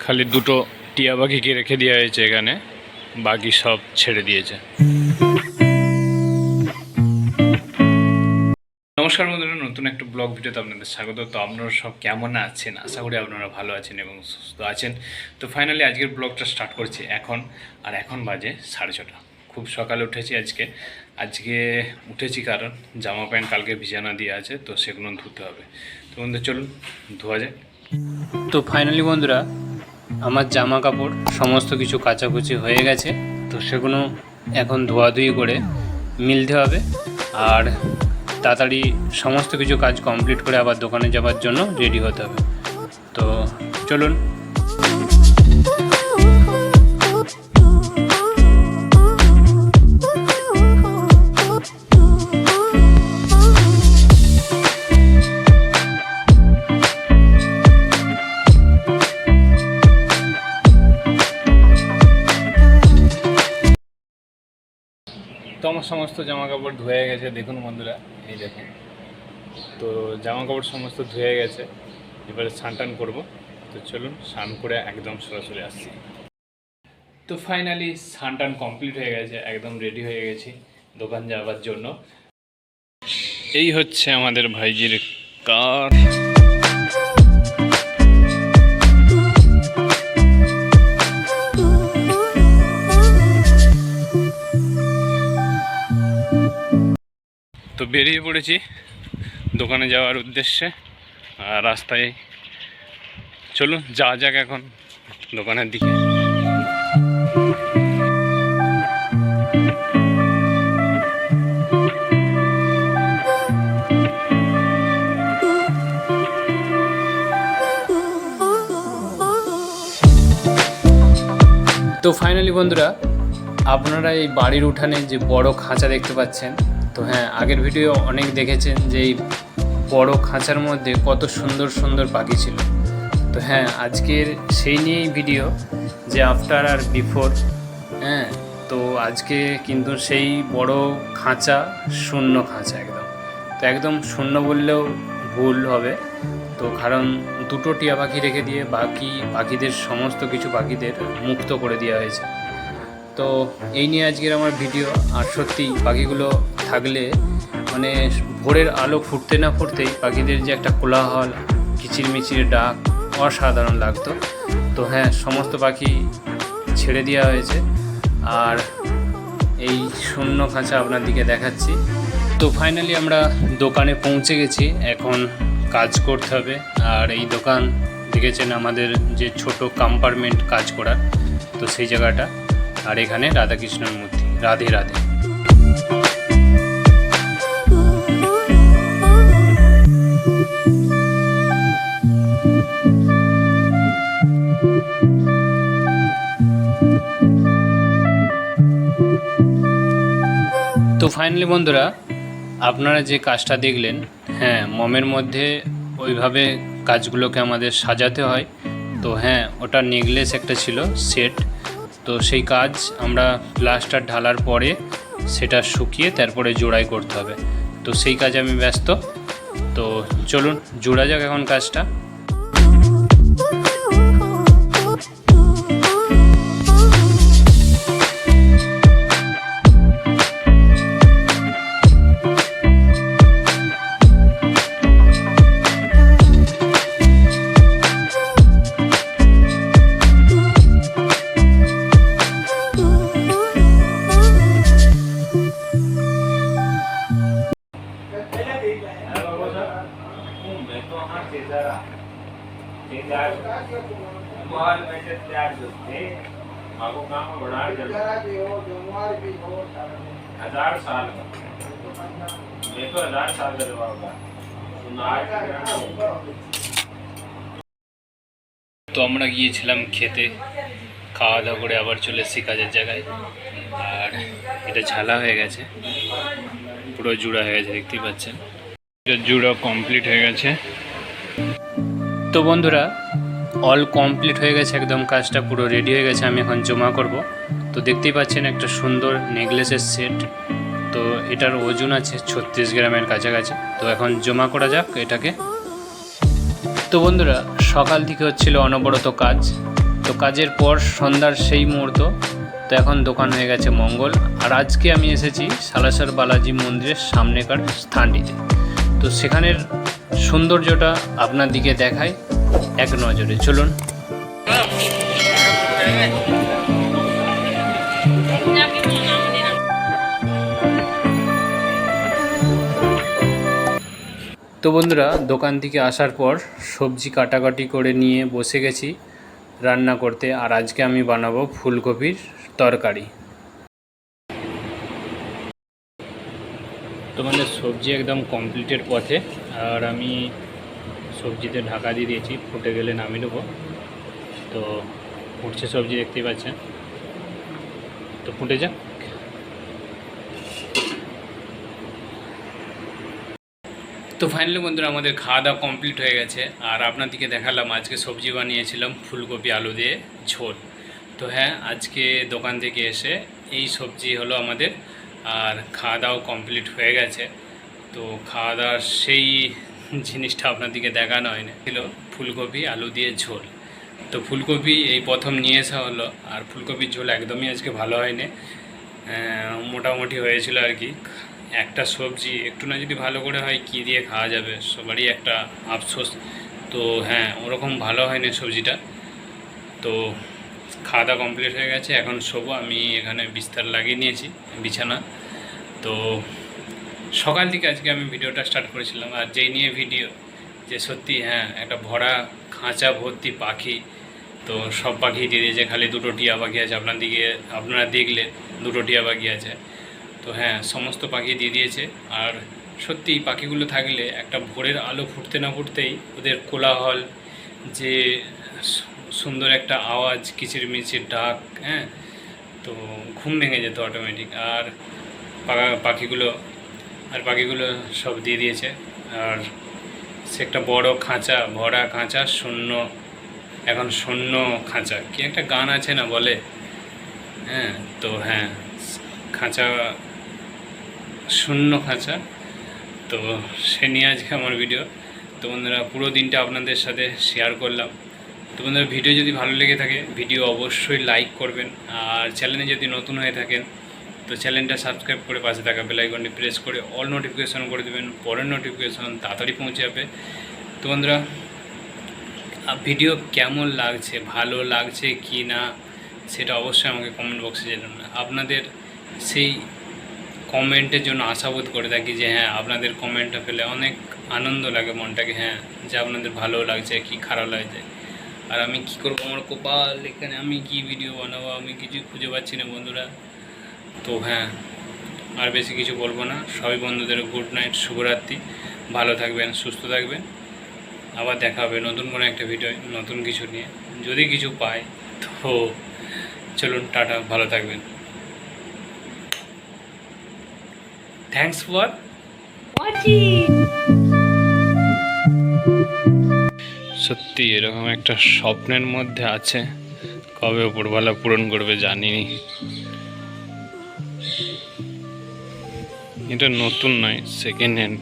খালি দুটো টিয়া পাখিকে রেখে দেওয়া হয়েছে এখানে, বাকি সব ছেড়ে দিয়েছে। নমস্কার বন্ধুরা, নতুন একটা ব্লগ ভিডিওতে আপনাদের স্বাগত। তো আপনারা সব কেমন আছেন? আশা করি আপনারা ভালো আছেন এবং সুস্থ আছেন। তো ফাইনালি আজকের ব্লগটা স্টার্ট করছি এখন বাজে 6:30। খুব সকালে উঠেছি আজকে উঠেছি কারণ জামা প্যান্ট কালকে ভিজানো দিয়ে আছে, তো সেগুলো ধুতে হবে। তো বন্ধু চলুন ধোয়া যায়। তো ফাইনালি বন্ধুরা আমার জামা কাপড় সমস্ত কিছু কাচাকুচি হয়ে গেছে, তো সেগুলো এখন ধোয়াধুয়ি করে মিলতে হবে আর তাড়াতাড়ি সমস্ত কিছু কাজ কমপ্লিট করে আবার দোকানে যাওয়ার জন্য রেডি হতে হবে। তো চলুন। তো আমার সমস্ত জামা কাপড় ধুয়ে গেছে, দেখুন বন্ধুরা, এই দেখুন। তো জামা কাপড় সমস্ত ধুয়ে গেছে, এবারে স্নান টান করবো। তো চলুন স্নান করে একদম সরাসরি আসছি। তো ফাইনালি স্নান টান কমপ্লিট হয়ে গেছে, একদম রেডি হয়ে গেছি দোকান যাওয়ার জন্য। এই হচ্ছে আমাদের ভাইজির কার। তো বেরিয়ে পড়েছি দোকানে যাওয়ার উদ্দেশ্যে, আর রাস্তায় চলুন যাওয়া যাক এখন দোকানের দিকে। তো ফাইনালি বন্ধুরা, আপনারা এই বাড়ির উঠানে যে বড় খাঁচা দেখতে পাচ্ছেন, তো হ্যাঁ, আগের ভিডিও অনেক দেখেছেন যে এই বড় খাঁচার মধ্যে কত সুন্দর সুন্দর পাখি ছিল। তো হ্যাঁ, আজকের সেই নিয়েই ভিডিও, যে আফটার আর বিফোর। হ্যাঁ, তো আজকে কিন্তু সেই বড় খাঁচা শূন্য খাঁচা, একদম শূন্য বললেও ভুল হবে। তো কারণ দুটো টিয়া পাখি রেখে দিয়ে বাকি পাখিদের সমস্ত কিছু পাখিদের মুক্ত করে দেওয়া হয়েছে। তো এই নিয়ে আজকের আমার ভিডিও। আর সত্যি পাখিগুলো থাকলে মানে ভোরের আলো ফুটতে না ফুটতেই পাখিদের যে একটা কোলাহল, কিচিরমিচির ডাক অসাধারণ লাগতো। তো হ্যাঁ, সমস্ত পাখি ছেড়ে দেওয়া হয়েছে আর এই শূন্য খাঁচা আপনার দিকে দেখাচ্ছি। তো ফাইনালি আমরা দোকানে পৌঁছে গেছি, এখন কাজ করতে হবে। আর এই দোকান দেখেছেন আমাদের যে ছোট কম্পার্টমেন্ট কাজ করার, তো সেই জায়গাটা। আর এখানে রাধাকৃষ্ণের মূর্তি, রাধে রাধে। তো ফাইনালি বন্ধুরা, আপনারা যে কাজটা দেখলেন, হ্যাঁ, মমের মধ্যে ওইভাবে কাজগুলোকে আমাদের সাজাতে হয়। তো হ্যাঁ, ওটা নেকলেস একটা ছিল সেট। তো সেই কাজ আমরা প্লাস্টার ঢালার পরে সেটা শুকিয়ে তারপরে জোড়াই করতে হবে। তো সেই কাজে আমি ব্যস্ত। তো চলুন জোড়া যাক এখন কাজটা। তো আমরা গিয়েছিলাম খেতে, খাওয়া দাওয়া করে আবার চলে এসেছি কাজের জায়গায়। আর এটা ঝালা হয়ে গেছে, পুরো জুড়া হয়ে গেছে, দেখতেই পাচ্ছেন। এটা জুড়া কমপ্লিট হয়ে গেছে। তো বন্ধুরা, অল কমপ্লিট হয়ে গেছে, একদম কাজটা পুরো রেডি হয়ে গেছে। আমি এখন জমা করব। তো দেখতেই পাচ্ছেন একটা সুন্দর নেকলেসের সেট। তো এটার ওজন আছে 36 গ্রামের কাছাকাছি। তো এখন জমা করা যাক এটাকে। তো বন্ধুরা, সকাল থেকে হচ্ছিল অনবরত কাজ। তো কাজের পর সন্ধ্যার সেই মুহূর্ত, তো এখন দোকান হয়ে গেছে মঙ্গল। আর আজকে আমি এসেছি সালাসর বালাজি মন্দিরের সামনেকার স্থানটিতে। তো সেখানের সৌন্দর্যটা আপনার দিকে দেখায় এক নজরে, চলুন। তো বন্ধুরা, দোকান থেকে আসার পর সবজি কাটাকাটি করে নিয়ে বসে গেছি রান্না করতে। আর আজকে আমি বানাবো ফুলকপির তরকারি। তোমাদের সবজি একদম কমপ্লিটের পথে, আর আমি সবজিতে ঢাকা দিয়ে দিয়েছি, ফুটে গেলে নামিয়ে নেবো। তো ফুটছে সবজি, দেখতেই পাচ্ছেন। তো ফুটে যাক। তো ফাইনালি বন্ধুরা, আমাদের খাওয়া দাওয়া কমপ্লিট হয়ে গেছে। আর আপনাদেরকে দেখালাম আজকে সবজি বানিয়েছিলাম ফুলকপি আলু দিয়ে ঝোল। তো হ্যাঁ, আজকে দোকান থেকে এসে এই সবজি হলো আমাদের। আর খাওয়া দাওয়া কমপ্লিট হয়ে গেছে। তো খাওয়া দাওয়ার সেই জিনিসটা আপনাদেরকে দেখানো হয়নি, ছিল ফুলকপি আলু দিয়ে ঝোল। তো ফুলকপি এই প্রথম নিয়ে আসা হলো। আর ফুলকপির ঝোল একদমই আজকে ভালো হয়নি, মোটামুটি হয়েছিল আর কি। একটা সবজি একটু না যদি ভালো করে হয়, কী দিয়ে খাওয়া যাবে, সবারই একটা আফসোস। তো হ্যাঁ, ওরকম ভালো হয়নি সবজিটা। তো খাওয়া দাওয়া কমপ্লিট হয়ে গেছে, এখন শোবো। আমি এখানে বিস্তার লাগিয়ে নিয়েছি, বিছানা। তো সকাল থেকে আজকে আমি ভিডিওটা স্টার্ট করেছিলাম, আর যেই নিয়ে ভিডিও, যে সত্যি হ্যাঁ, একটা ভরা খাঁচা ভর্তি পাখি। তো সব পাখি দিয়ে দিয়েছে, খালি দুটো টিয়া পাখি আছে। আপনারা দেখলে দুটো টিয়া পাখি আছে। তো হ্যাঁ, সমস্ত পাখি দিয়ে দিয়েছে। আর সত্যি পাখিগুলো থাকলে একটা ভোরের আলো ফুটতে না ফুটতেই ওদের কোলাহল, যে সুন্দর একটা আওয়াজ, কিচিরমিচির ডাক, হ্যাঁ, তো ঘুম ভেঙে যেত অটোমেটিক। আর পাখিগুলো সব দিয়ে দিয়েছে। আর সে একটা বড় খাঁচা, ভরা খাঁচা, শূন্য, এখন শূন্য খাঁচা, কি একটা গান আছে না বলে, হ্যাঁ। তো হ্যাঁ, খাঁচা, শূন্য খাঁচা। তো সে নিয়ে আজকে আমার ভিডিও। তো বন্ধুরা, পুরো দিনটা আপনাদের সাথে শেয়ার করলাম। তো বন্ধুরা, ভিডিও যদি ভালো লেগে থাকে, ভিডিও অবশ্যই লাইক করবেন। আর চ্যানেলে যদি নতুন হয়ে থাকেন, তো চ্যানেলটা সাবস্ক্রাইব করে পাশে থাকা বেল আইকনটি প্রেস করে অল নোটিফিকেশন করে দেবেন। পরের নোটিফিকেশন তাড়াতাড়ি পৌঁছে যাবে। তো বন্ধুরা, ভিডিও কেমন লাগছে, ভালো লাগছে কি না, সেটা অবশ্যই আমাকে কমেন্ট বক্সে জানান। আপনাদের সেই কমেন্টের জন্য আশাবোধ করে থাকি, যে হ্যাঁ, আপনাদের কমেন্টটা পেলে অনেক আনন্দ লাগে মনটাকে, হ্যাঁ, যে আপনাদের ভালো লাগছে কি খারাপ লাগছে। আর আমি কি করবো, আমার কপাল, এখানে আমি কি ভিডিও বানাবো, আমি কিছু খুঁজে পাচ্ছি না বন্ধুরা। তো হ্যাঁ, আর বেশি কিছু বলবো না। সবাই বন্ধুদের গুড নাইট, শুভরাত্রি। ভালো থাকবেন, সুস্থ থাকবেন। আবার দেখা হবে নতুন কোনো একটা ভিডিও, নতুন কিছু নিয়ে, যদি কিছু পাই। তো চলুন, টাটা, ভালো থাকবেন। Thanks for watching. সত্যি এরকম একটা স্বপ্নের মধ্যে আছে, কবে উপরওয়ালা পূরণ করবে জানিনি। এটা নতুন নয়, সেকেন্ড হ্যান্ড।